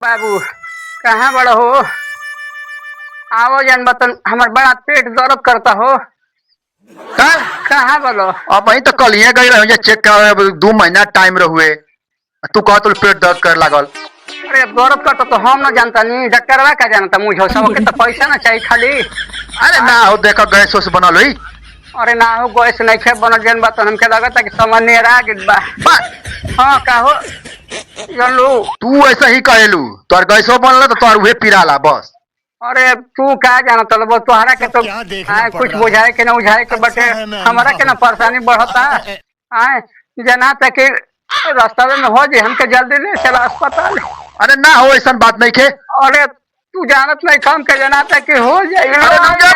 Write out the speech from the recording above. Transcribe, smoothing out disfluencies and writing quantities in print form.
बाबू कहाँ बड़ा हो। आओ जान बतन हमार बड़ा पेट दर्द करता हो। का कहाँ बोलो। अब वही तो कल ही गई रहे चेक कर 2 महीना टाइम रहुए। तू कह तो पेट दर्द कर लागल। अरे दर्द करता तो हम ना जानता नहीं डॉक्टरवा का जानता मुझे सबके तो पैसा ना चाहिए खाली। अरे ना हो देखो गैस वैस बनल हुई। अरे ना हो गैस नहीं खे बनल जान बतन हमके लगता कि सामान्य आ गइल बा। हाँ का हो जानलू। तू ऐसा ही कहेलू तोर गैसो बनल तो तोर उहे पिराला बस। अरे तू का जाना तल बस तोहरा के तो क्या देखना पड़ कुछ रहा बुझाए के ना उझाए के बटे अच्छा है मैं हमारा के ना अंधा हूँ। परेशानी बढ़ता। आए जना तक रास्ता में हो जे हमके जल्दी ले चला अस्पताल। अरे ना हो ऐसा बात नहीं खे। अरे तू जानत नहीं काम के जना तक हो जाए। अरे रुक जा